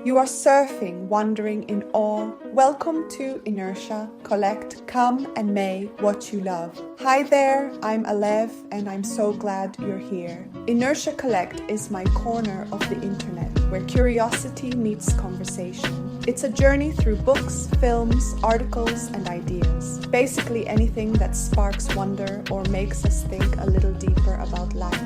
You are surfing, wandering in awe. Welcome to Inertia Collect. Come and may what you love. Hi there, I'm Alave and I'm so glad you're here. Inertia Collect is my corner of the internet where curiosity meets conversation. It's a journey through books, films, articles and ideas. Basically anything that sparks wonder or makes us think a little deeper about life.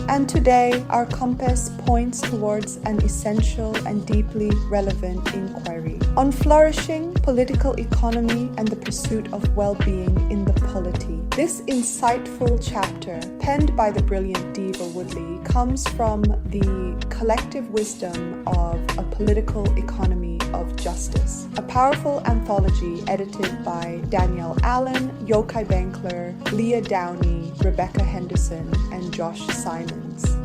And today, our compass points towards an essential and deeply relevant inquiry on flourishing, political economy, and the pursuit of well-being in the polity. This insightful chapter, penned by the brilliant Deva Woodly, comes from the collective wisdom of a political economy of justice, a powerful anthology edited by Danielle Allen, Yochai Benkler, Leah Downey, Rebecca Henderson, and Josh Simons.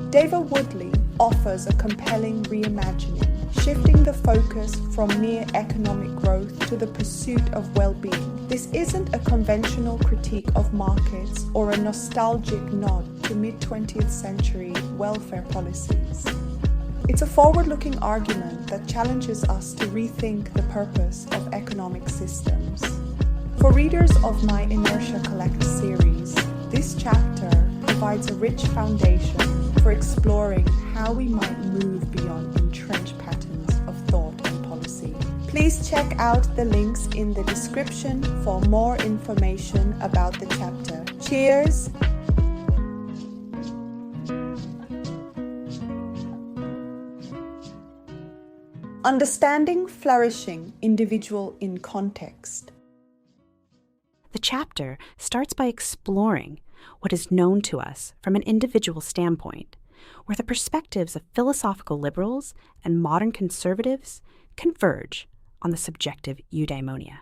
Deva Woodly offers a compelling reimagining, shifting the focus from mere economic growth to the pursuit of well-being. This isn't a conventional critique of markets or a nostalgic nod to mid-20th century welfare policies. It's a forward-looking argument that challenges us to rethink the purpose of economic systems. For readers of my Inertia Collect series, this chapter provides a rich foundation for exploring how we might move beyond entrenched patterns of thought and policy. Please check out the links in the description for more information about the chapter. Cheers! Understanding Flourishing, Individual in Context. The chapter starts by exploring what is known to us from an individual standpoint, where the perspectives of philosophical liberals and modern conservatives converge on the subjective eudaimonia.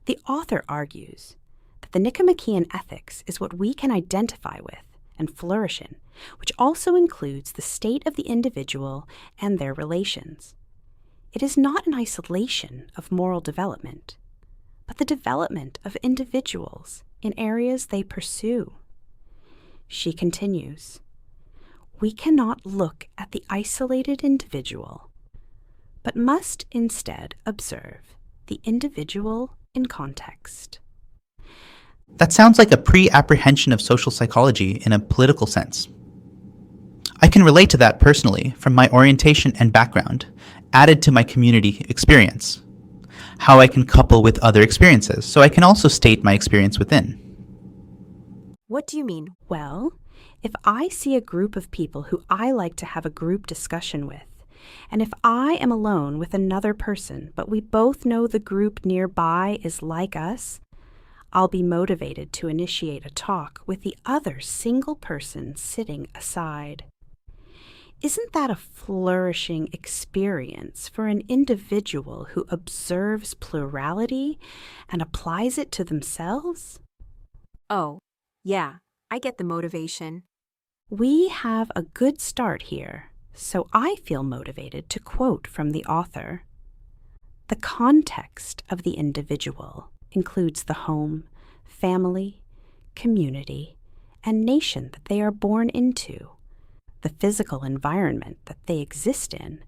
The author argues that the Nicomachean ethics is what we can identify with and flourish in, which also includes the state of the individual and their relations. It is not an isolation of moral development, but the development of individuals in areas they pursue. She continues, we cannot look at the isolated individual, but must instead observe the individual in context. That sounds like a pre-apprehension of social psychology in a political sense. I can relate to that personally from my orientation and background, added to my community experience. How I can couple with other experiences, so I can also state my experience within. What do you mean? Well, if I see a group of people who I like to have a group discussion with, and if I am alone with another person, but we both know the group nearby is like us, I'll be motivated to initiate a talk with the other single person sitting aside. Isn't that a flourishing experience for an individual who observes plurality and applies it to themselves? Oh, yeah, I get the motivation. We have a good start here, so I feel motivated to quote from the author. The context of the individual includes the home, family, community, and nation that they are born into, the physical environment that they exist in,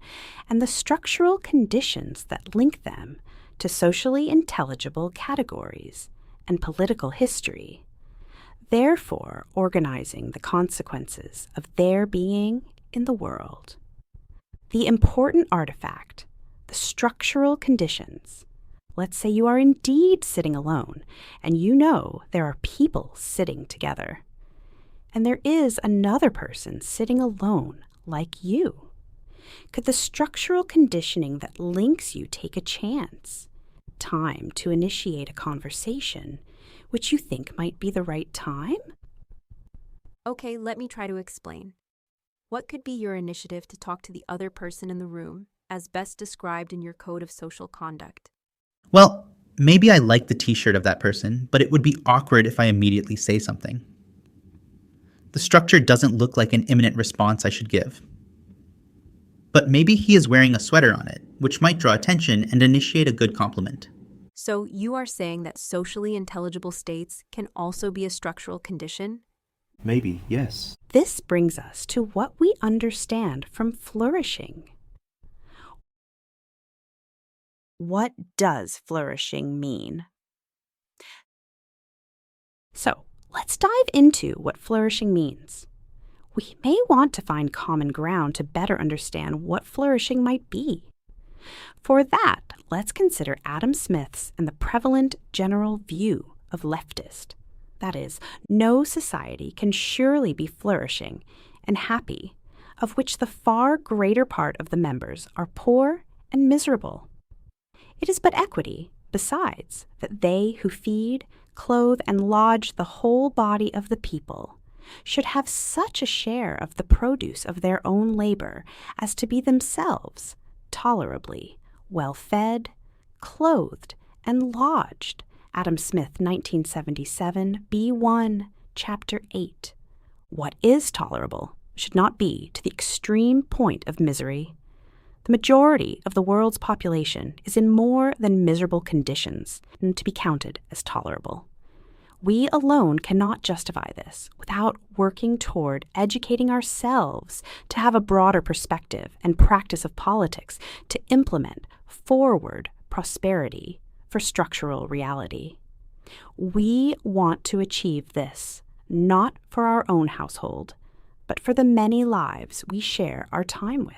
and the structural conditions that link them to socially intelligible categories and political history, therefore organizing the consequences of their being in the world. The important artifact, the structural conditions. Let's say you are indeed sitting alone, and you know there are people sitting together. And there is another person sitting alone like you. Could the structural conditioning that links you take a chance? Time to initiate a conversation, which you think might be the right time? Okay, let me try to explain. What could be your initiative to talk to the other person in the room, as best described in your code of social conduct? Well, maybe I like the t-shirt of that person, but it would be awkward if I immediately say something. The structure doesn't look like an imminent response I should give. But maybe he is wearing a sweater on it, which might draw attention and initiate a good compliment. So you are saying that socially intelligible states can also be a structural condition? Maybe, yes. This brings us to what we understand from flourishing. What does flourishing mean? So, let's dive into what flourishing means. We may want to find common ground to better understand what flourishing might be. For that, let's consider Adam Smith's and the prevalent general view of leftist. That is, no society can surely be flourishing and happy, of which the far greater part of the members are poor and miserable. It is but equity, besides, that they who feed, clothe, and lodge the whole body of the people should have such a share of the produce of their own labor as to be themselves tolerably well-fed, clothed, and lodged. Adam Smith, 1977, B1, Chapter 8. What is tolerable should not be to the extreme point of misery. The majority of the world's population is in more than miserable conditions and to be counted as tolerable. We alone cannot justify this without working toward educating ourselves to have a broader perspective and practice of politics to implement forward prosperity for structural reality. We want to achieve this not for our own household, but for the many lives we share our time with.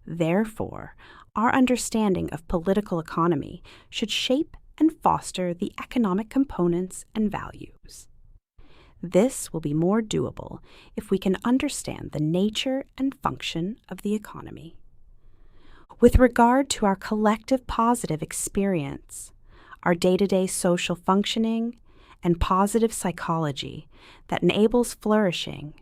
Therefore, our understanding of political economy should shape and foster the economic components and values. This will be more doable if we can understand the nature and function of the economy. With regard to our collective positive experience, our day-to-day social functioning, and positive psychology that enables flourishing,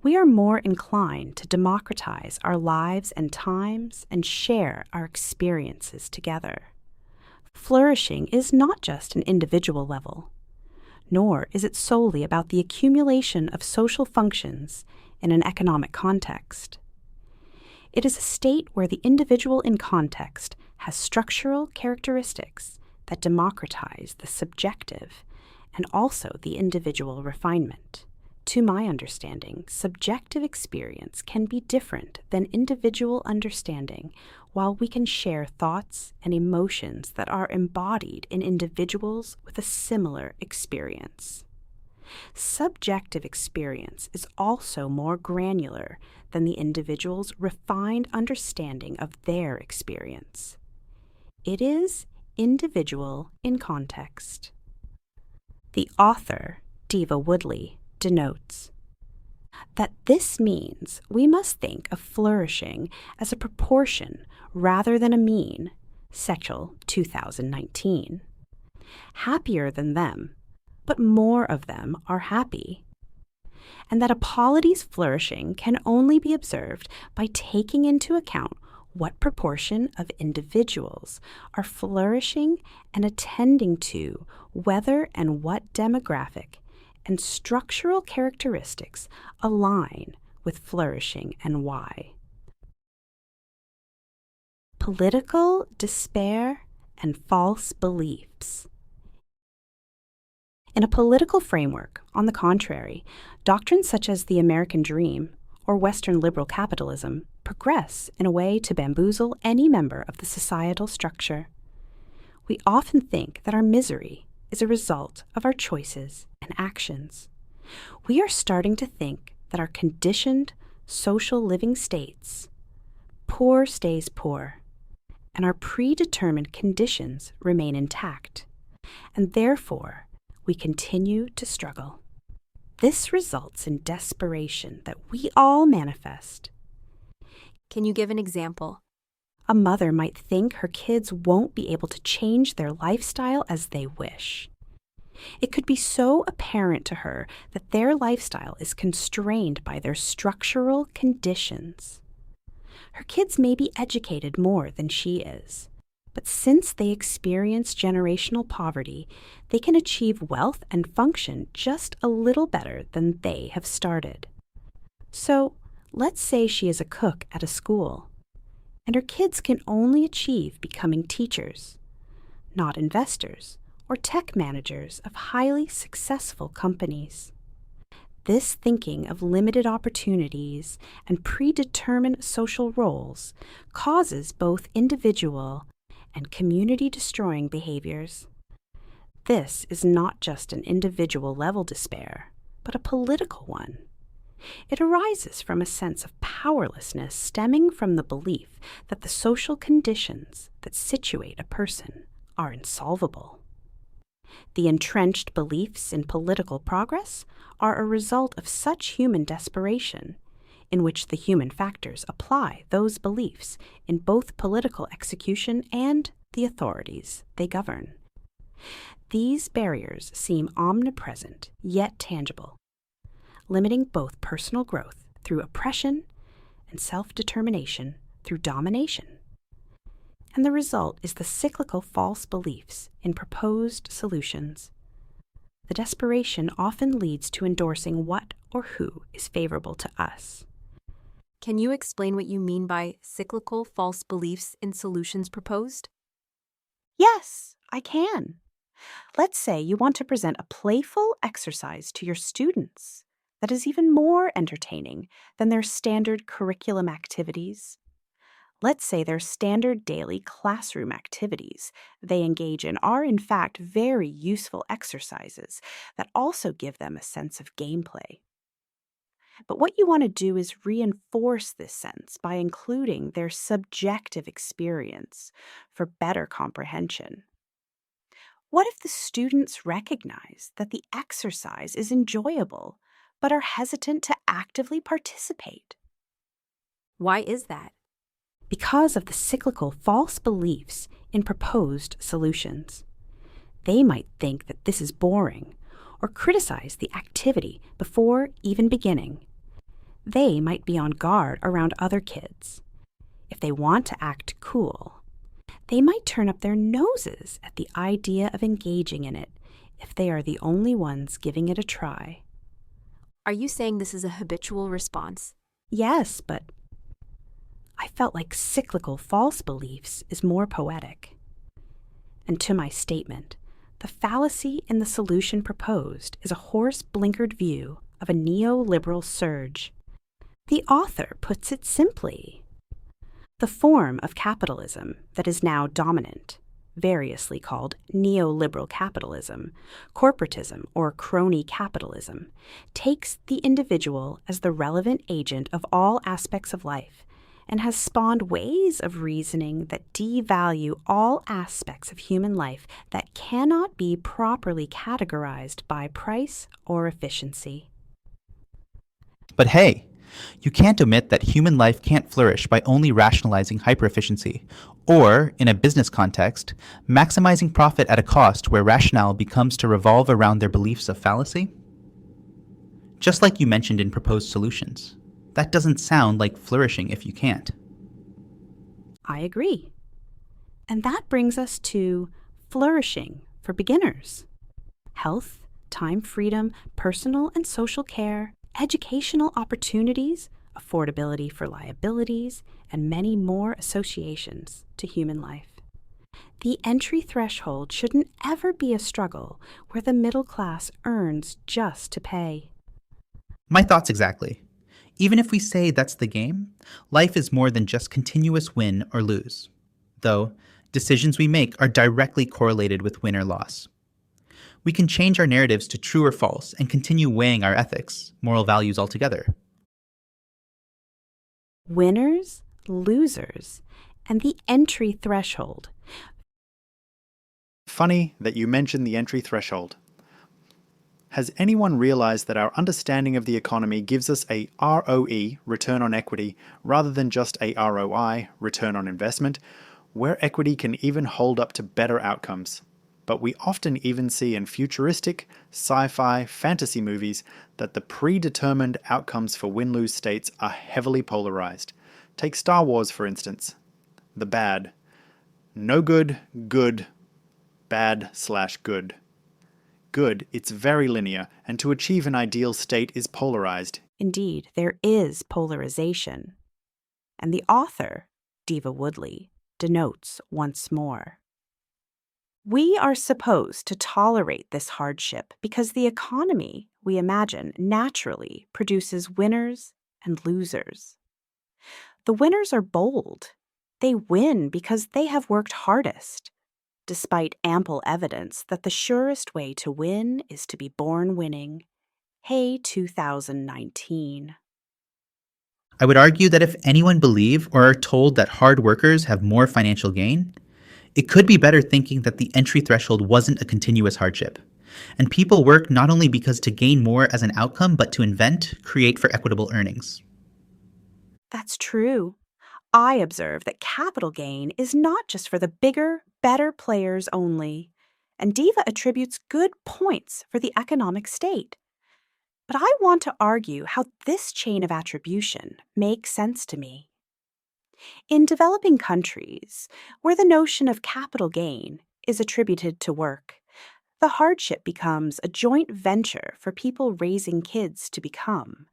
we are more inclined to democratize our lives and times and share our experiences together. Flourishing is not just an individual level, nor is it solely about the accumulation of social functions in an economic context. It is a state where the individual in context has structural characteristics that democratize the subjective and also the individual refinement. To my understanding, subjective experience can be different than individual understanding, while we can share thoughts and emotions that are embodied in individuals with a similar experience. Subjective experience is also more granular than the individual's refined understanding of their experience. It is individual in context. The author, Deva Woodly, denotes that this means we must think of flourishing as a proportion rather than a mean, Setchell, 2019. Happier than them, but more of them are happy. And that a polity's flourishing can only be observed by taking into account what proportion of individuals are flourishing and attending to whether and what demographic and structural characteristics align with flourishing and why. Political despair and false beliefs. In a political framework, on the contrary, doctrines such as the American dream or Western liberal capitalism progress in a way to bamboozle any member of the societal structure. We often think that our misery is a result of our choices and actions. We are starting to think that our conditioned social living states, poor stays poor, and our predetermined conditions remain intact, and therefore we continue to struggle. This results in desperation that we all manifest. Can you give an example? A mother might think her kids won't be able to change their lifestyle as they wish. It could be so apparent to her that their lifestyle is constrained by their structural conditions. Her kids may be educated more than she is, but since they experience generational poverty, they can achieve wealth and function just a little better than they have started. So, let's say she is a cook at a school, and her kids can only achieve becoming teachers, not investors or tech managers of highly successful companies. This thinking of limited opportunities and predetermined social roles causes both individual and community-destroying behaviors. This is not just an individual-level despair, but a political one. It arises from a sense of powerlessness stemming from the belief that the social conditions that situate a person are insolvable. The entrenched beliefs in political progress are a result of such human desperation, in which the human factors apply those beliefs in both political execution and the authorities they govern. These barriers seem omnipresent yet tangible, limiting both personal growth through oppression and self-determination through domination. And the result is the cyclical false beliefs in proposed solutions. The desperation often leads to endorsing what or who is favorable to us. Can you explain what you mean by cyclical false beliefs in solutions proposed? Yes, I can. Let's say you want to present a playful exercise to your students that is even more entertaining than their standard curriculum activities. Let's say their standard daily classroom activities they engage in are in fact very useful exercises that also give them a sense of gameplay. But what you want to do is reinforce this sense by including their subjective experience for better comprehension. What if the students recognize that the exercise is enjoyable, but are hesitant to actively participate? Why is that? Because of the cyclical false beliefs in proposed solutions. They might think that this is boring or criticize the activity before even beginning. They might be on guard around other kids. If they want to act cool, they might turn up their noses at the idea of engaging in it if they are the only ones giving it a try. Are you saying this is a habitual response? Yes, but I felt like cyclical false beliefs is more poetic. And to my statement, the fallacy in the solution proposed is a horse-blinkered view of a neoliberal surge. The author puts it simply. The form of capitalism that is now dominant, variously called neoliberal capitalism, corporatism, or crony capitalism, takes the individual as the relevant agent of all aspects of life and has spawned ways of reasoning that devalue all aspects of human life that cannot be properly categorized by price or efficiency. But hey, you can't omit that human life can't flourish by only rationalizing hyperefficiency, or, in a business context, maximizing profit at a cost where rationale becomes to revolve around their beliefs of fallacy. Just like you mentioned in proposed solutions, that doesn't sound like flourishing if you can't. I agree. And that brings us to flourishing for beginners. Health, time freedom, personal and social care, educational opportunities, affordability for liabilities, and many more associations to human life. The entry threshold shouldn't ever be a struggle where the middle class earns just to pay. My thoughts exactly. Even if we say that's the game, life is more than just continuous win or lose. Though, decisions we make are directly correlated with win or loss. We can change our narratives to true or false and continue weighing our ethics, moral values altogether. Winners, losers, and the entry threshold. Funny that you mentioned the entry threshold. Has anyone realized that our understanding of the economy gives us a ROE, return on equity, rather than just a ROI, return on investment, where equity can even hold up to better outcomes? But we often even see in futuristic, sci-fi, fantasy movies that the predetermined outcomes for win-lose states are heavily polarized. Take Star Wars, for instance. The bad. No good, good, bad/good. Good, it's very linear, and to achieve an ideal state is polarized. Indeed, there is polarization. And the author, Deva Woodly, denotes once more. We are supposed to tolerate this hardship because the economy, we imagine, naturally produces winners and losers. The winners are bold They win because they have worked hardest, despite ample evidence that the surest way to win is to be born winning. Hey, 2019. I would argue that if anyone believe or are told that hard workers have more financial gain, it could be better thinking that the entry threshold wasn't a continuous hardship, and people work not only because to gain more as an outcome, but to invent, create for equitable earnings. That's true. I observe that capital gain is not just for the bigger, better players only, and Deva attributes good points for the economic state. But I want to argue how this chain of attribution makes sense to me. In developing countries, where the notion of capital gain is attributed to work, the hardship becomes a joint venture for people raising kids to become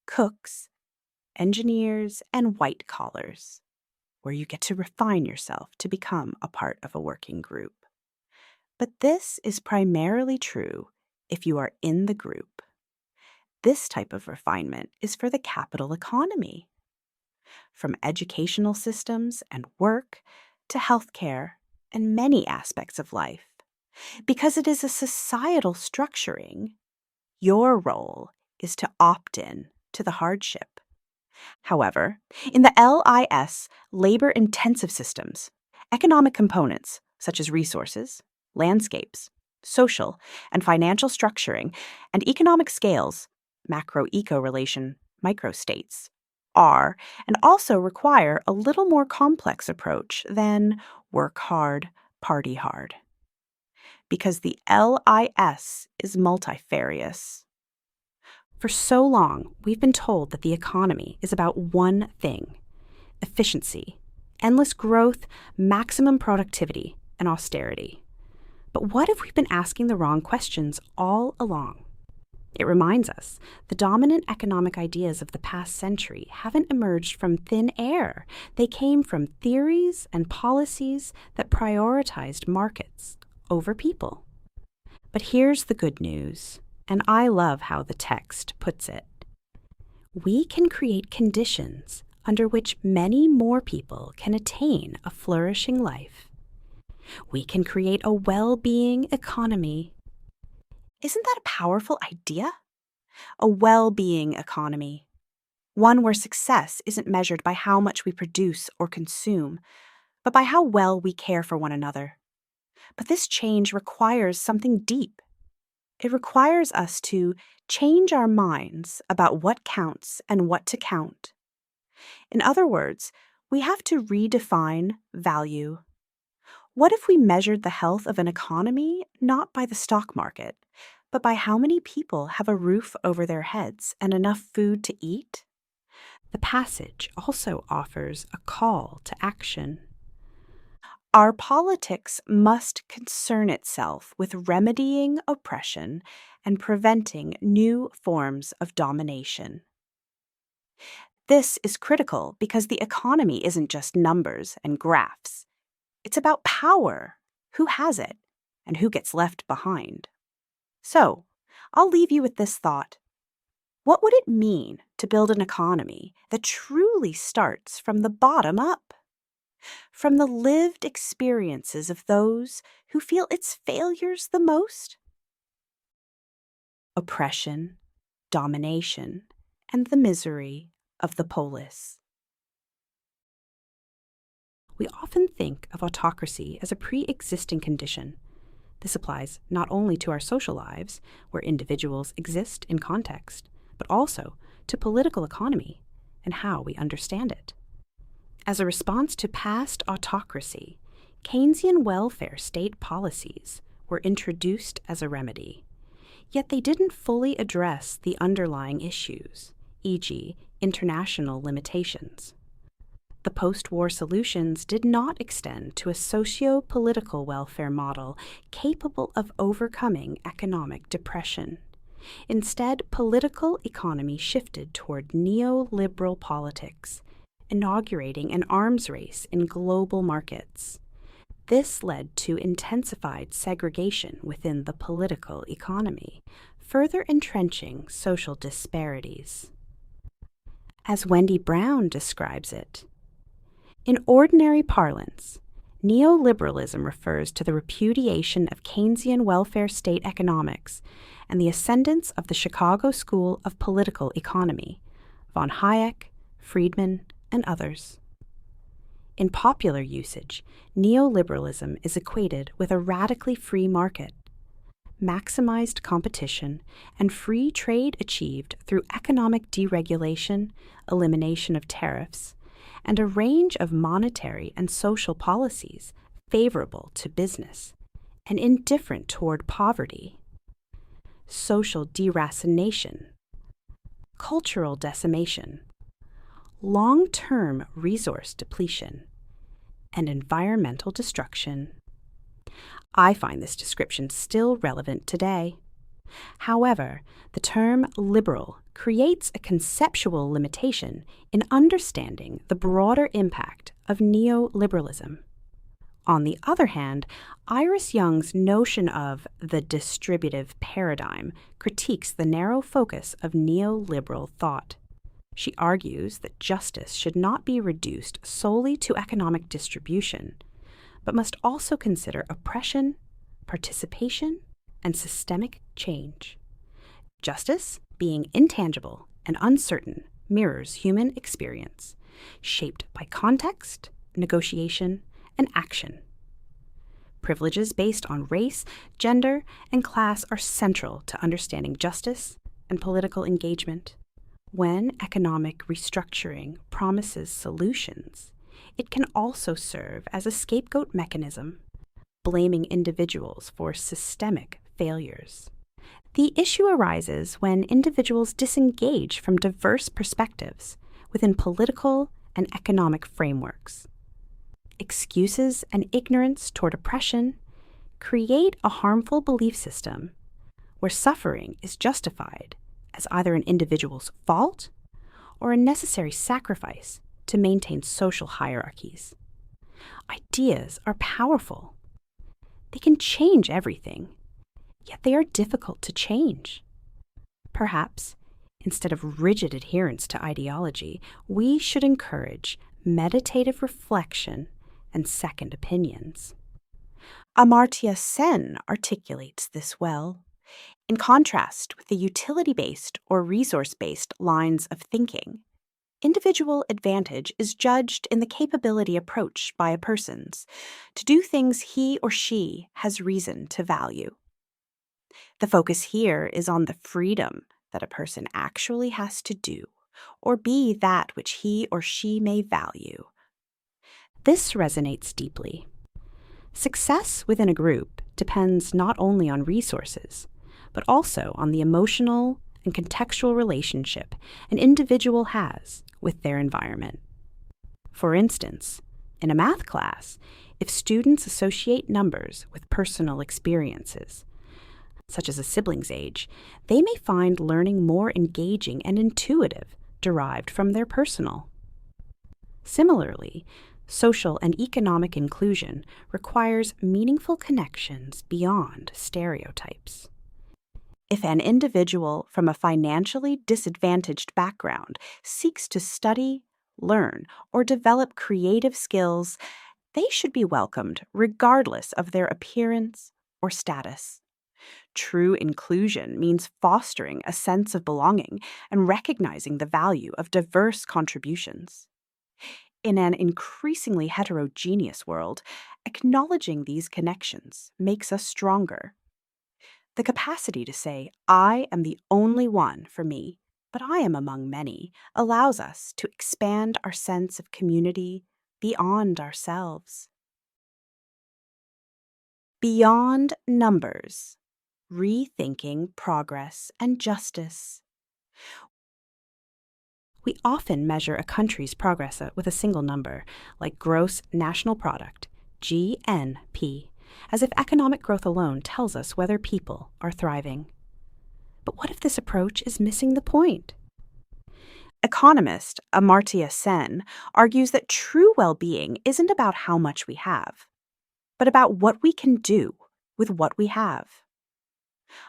cooks, engineers, and white collars, where you get to refine yourself to become a part of a working group. But this is primarily true if you are in the group. This type of refinement is for the capital economy, from educational systems and work to healthcare and many aspects of life. Because it is a societal structuring, your role is to opt in to the hardship. However, in the LIS, labor-intensive systems, economic components such as resources, landscapes, social and financial structuring, and economic scales, macro-eco-relation, microstates, are and also require a little more complex approach than work hard, party hard. Because the LIS is multifarious. For so long, we've been told that the economy is about one thing: efficiency, endless growth, maximum productivity, and austerity. But what if we've been asking the wrong questions all along? It reminds us the dominant economic ideas of the past century haven't emerged from thin air. They came from theories and policies that prioritized markets over people. But here's the good news, and I love how the text puts it. We can create conditions under which many more people can attain a flourishing life. We can create a well-being economy. Isn't that a powerful idea? A well-being economy. One where success isn't measured by how much we produce or consume, but by how well we care for one another. But this change requires something deep. It requires us to change our minds about what counts and what to count. In other words, we have to redefine value. What if we measured the health of an economy not by the stock market, but by how many people have a roof over their heads and enough food to eat? The passage also offers a call to action. Our politics must concern itself with remedying oppression and preventing new forms of domination. This is critical because the economy isn't just numbers and graphs. It's about power, who has it, and who gets left behind. So, I'll leave you with this thought. What would it mean to build an economy that truly starts from the bottom up? From the lived experiences of those who feel its failures the most? Oppression, domination, and the misery of the polis. We often think of autocracy as a pre-existing condition. This applies not only to our social lives, where individuals exist in context, but also to political economy and how we understand it. As a response to past autocracy, Keynesian welfare state policies were introduced as a remedy, yet they didn't fully address the underlying issues, e.g., international limitations. The post-war solutions did not extend to a socio-political welfare model capable of overcoming economic depression. Instead, political economy shifted toward neoliberal politics, inaugurating an arms race in global markets. This led to intensified segregation within the political economy, further entrenching social disparities. As Wendy Brown describes it, In ordinary parlance, neoliberalism refers to the repudiation of Keynesian welfare state economics and the ascendance of the Chicago School of Political Economy, von Hayek, Friedman, and others. In popular usage, neoliberalism is equated with a radically free market, maximized competition, and free trade achieved through economic deregulation, elimination of tariffs, and a range of monetary and social policies favorable to business and indifferent toward poverty. Social deracination, cultural decimation, long-term resource depletion, and environmental destruction. I find this description still relevant today. However, the term liberal creates a conceptual limitation in understanding the broader impact of neoliberalism. On the other hand, Iris Young's notion of the distributive paradigm critiques the narrow focus of neoliberal thought. She argues that justice should not be reduced solely to economic distribution, but must also consider oppression, participation, and systemic change. Justice, being intangible and uncertain, mirrors human experience, shaped by context, negotiation, and action. Privileges based on race, gender, and class are central to understanding justice and political engagement. When economic restructuring promises solutions, it can also serve as a scapegoat mechanism, blaming individuals for systemic failures. The issue arises when individuals disengage from diverse perspectives within political and economic frameworks. Excuses and ignorance toward oppression create a harmful belief system where suffering is justified as either an individual's fault or a necessary sacrifice to maintain social hierarchies. Ideas are powerful. They can change everything, yet they are difficult to change. Perhaps, instead of rigid adherence to ideology, we should encourage meditative reflection and second opinions. Amartya Sen articulates this well. In contrast with the utility-based or resource-based lines of thinking, individual advantage is judged in the capability approached by a person's to do things he or she has reason to value. The focus here is on the freedom that a person actually has to do or be that which he or she may value. This resonates deeply. Success within a group depends not only on resources, but also on the emotional and contextual relationship an individual has with their environment. For instance, in a math class, if students associate numbers with personal experiences, such as a sibling's age, they may find learning more engaging and intuitive derived from their personal. Similarly, social and economic inclusion requires meaningful connections beyond stereotypes. If an individual from a financially disadvantaged background seeks to study, learn, or develop creative skills, they should be welcomed regardless of their appearance or status. True inclusion means fostering a sense of belonging and recognizing the value of diverse contributions. In an increasingly heterogeneous world, acknowledging these connections makes us stronger. The capacity to say, I am the only one for me, but I am among many, allows us to expand our sense of community beyond ourselves. Beyond numbers, rethinking progress and justice. We often measure a country's progress with a single number, like gross national product, GNP, as if economic growth alone tells us whether people are thriving. But what if this approach is missing the point? Economist Amartya Sen argues that true well-being isn't about how much we have, but about what we can do with what we have.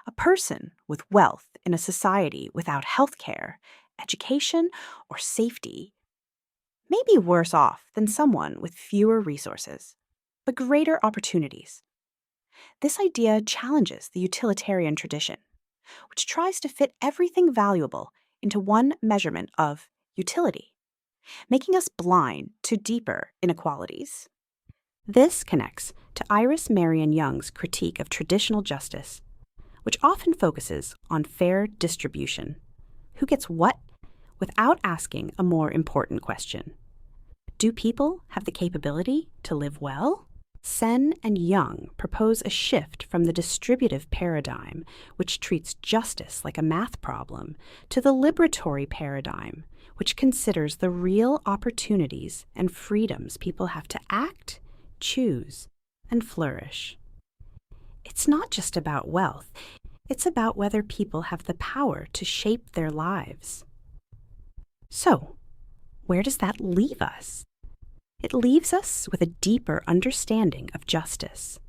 A person with wealth in a society without health care, education, or safety may be worse off than someone with fewer resources, but greater opportunities. This idea challenges the utilitarian tradition, which tries to fit everything valuable into one measurement of utility, making us blind to deeper inequalities. This connects to Iris Marion Young's critique of traditional justice, which often focuses on fair distribution. Who gets what? Without asking a more important question. Do people have the capability to live well? Sen and Young propose a shift from the distributive paradigm, which treats justice like a math problem, to the liberatory paradigm, which considers the real opportunities and freedoms people have to act, choose, and flourish. It's not just about wealth, it's about whether people have the power to shape their lives. So, where does that leave us? It leaves us with a deeper understanding of justice,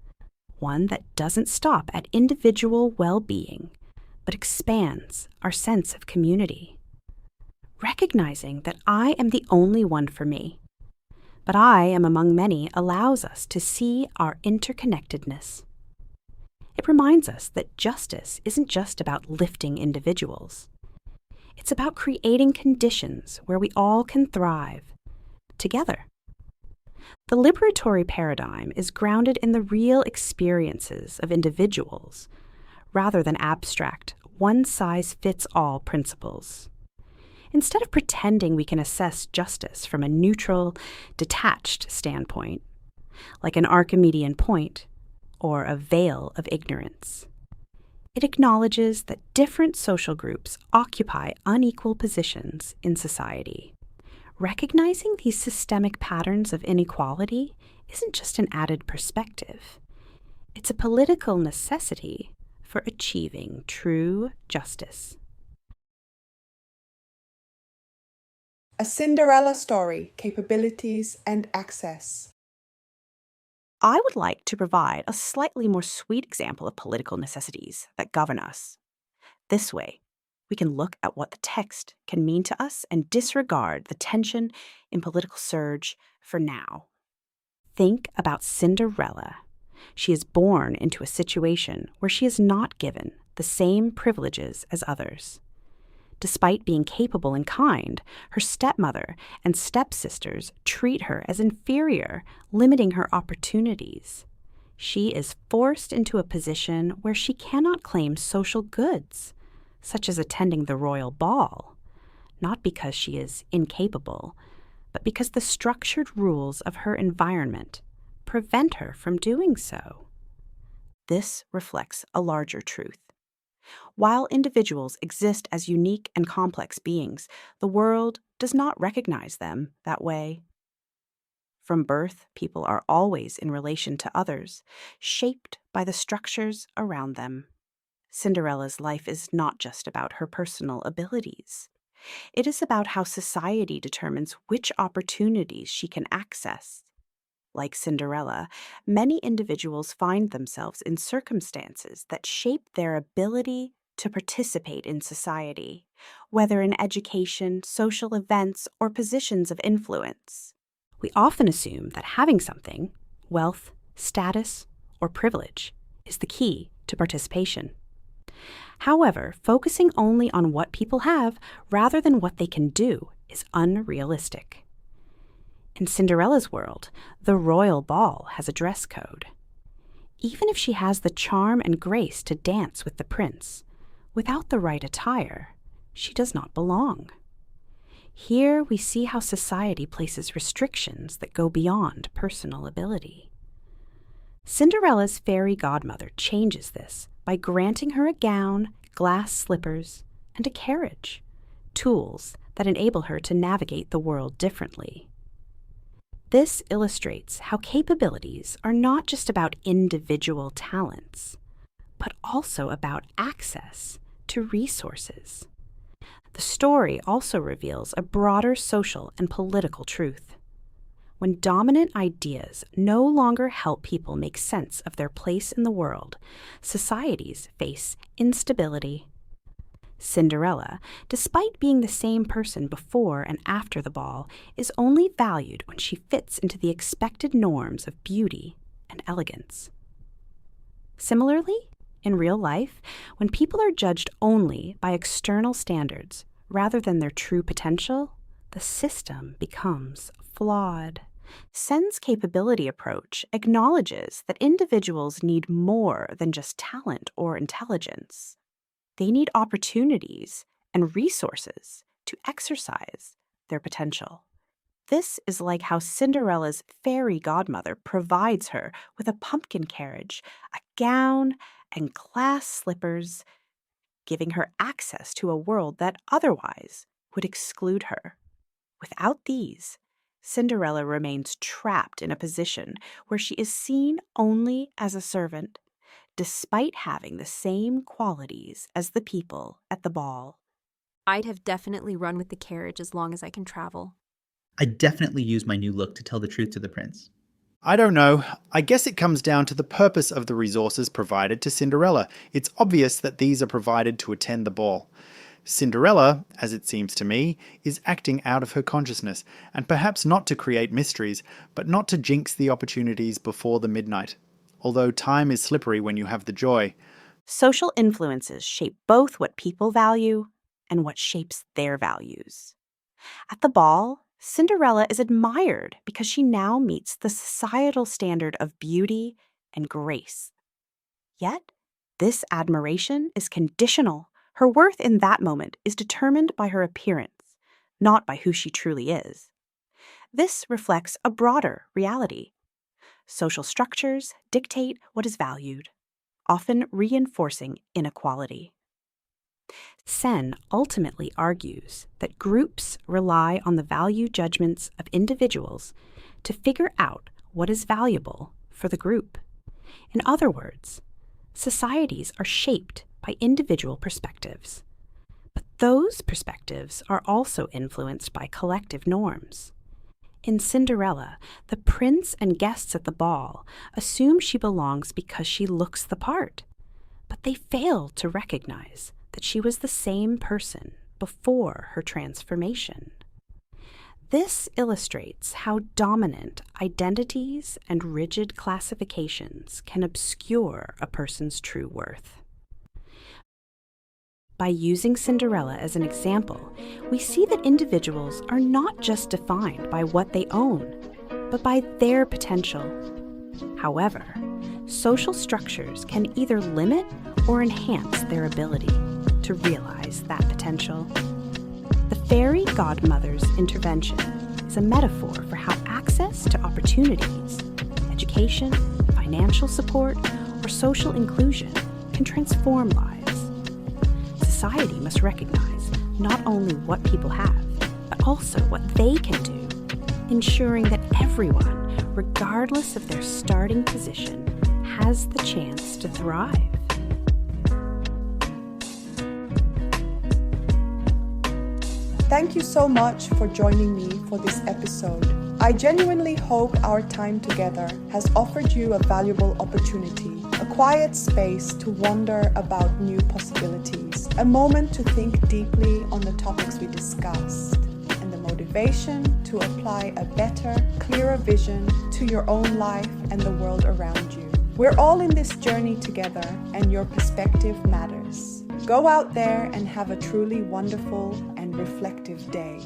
one that doesn't stop at individual well-being, but expands our sense of community. Recognizing that I am the only one for me, but I am among many allows us to see our interconnectedness. It reminds us that justice isn't just about lifting individuals. It's about creating conditions where we all can thrive, together. The liberatory paradigm is grounded in the real experiences of individuals, rather than abstract, one-size-fits-all principles. Instead of pretending we can assess justice from a neutral, detached standpoint, like an Archimedean point or a veil of ignorance, it acknowledges that different social groups occupy unequal positions in society. Recognizing these systemic patterns of inequality isn't just an added perspective. It's a political necessity for achieving true justice. A Cinderella Story, Capabilities and Access. I would like to provide a slightly more sweet example of political necessities that govern us. This way, we can look at what the text can mean to us and disregard the tension in political surge for now. Think about Cinderella. She is born into a situation where she is not given the same privileges as others. Despite being capable and kind, her stepmother and stepsisters treat her as inferior, limiting her opportunities. She is forced into a position where she cannot claim social goods, such as attending the royal ball, not because she is incapable, but because the structured rules of her environment prevent her from doing so. This reflects a larger truth. While individuals exist as unique and complex beings, the world does not recognize them that way. From birth, people are always in relation to others, shaped by the structures around them. Cinderella's life is not just about her personal abilities. It is about how society determines which opportunities she can access. Like Cinderella, many individuals find themselves in circumstances that shape their ability to participate in society, whether in education, social events, or positions of influence. We often assume that having something, wealth, status, or privilege, is the key to participation. However, focusing only on what people have rather than what they can do is unrealistic. In Cinderella's world, the royal ball has a dress code. Even if she has the charm and grace to dance with the prince, without the right attire, she does not belong. Here we see how society places restrictions that go beyond personal ability. Cinderella's fairy godmother changes this by granting her a gown, glass slippers, and a carriage, tools that enable her to navigate the world differently. This illustrates how capabilities are not just about individual talents, but also about access to resources. The story also reveals a broader social and political truth. When dominant ideas no longer help people make sense of their place in the world, societies face instability. Cinderella, despite being the same person before and after the ball, is only valued when she fits into the expected norms of beauty and elegance. Similarly, in real life, when people are judged only by external standards rather than their true potential, the system becomes flawed. Sen's capability approach acknowledges that individuals need more than just talent or intelligence. They need opportunities and resources to exercise their potential. This is like how Cinderella's fairy godmother provides her with a pumpkin carriage, a gown, and glass slippers, giving her access to a world that otherwise would exclude her. Without these, Cinderella remains trapped in a position where she is seen only as a servant, despite having the same qualities as the people at the ball. I'd have definitely run with the carriage as long as I can travel. I'd definitely use my new look to tell the truth to the prince. I don't know. I guess it comes down to the purpose of the resources provided to Cinderella. It's obvious that these are provided to attend the ball. Cinderella, as it seems to me, is acting out of her consciousness, and perhaps not to create mysteries, but not to jinx the opportunities before the midnight. Although time is slippery when you have the joy. Social influences shape both what people value and what shapes their values. At the ball, Cinderella is admired because she now meets the societal standard of beauty and grace. Yet, this admiration is conditional. Her worth in that moment is determined by her appearance, not by who she truly is. This reflects a broader reality. Social structures dictate what is valued, often reinforcing inequality. Sen ultimately argues that groups rely on the value judgments of individuals to figure out what is valuable for the group. In other words, societies are shaped by individual perspectives, but those perspectives are also influenced by collective norms. In Cinderella, the prince and guests at the ball assume she belongs because she looks the part, but they fail to recognize that she was the same person before her transformation. This illustrates how dominant identities and rigid classifications can obscure a person's true worth. By using Cinderella as an example, we see that individuals are not just defined by what they own, but by their potential. However, social structures can either limit or enhance their ability to realize that potential. The fairy godmother's intervention is a metaphor for how access to opportunities, education, financial support, or social inclusion can transform lives. Society must recognize not only what people have, but also what they can do, ensuring that everyone, regardless of their starting position, has the chance to thrive. Thank you so much for joining me for this episode. I genuinely hope our time together has offered you a valuable opportunity, a quiet space to wonder about new possibilities, a moment to think deeply on the topics we discussed, and the motivation to apply a better, clearer vision to your own life and the world around you. We're all in this journey together, and your perspective matters. Go out there and have a truly wonderful and reflective day.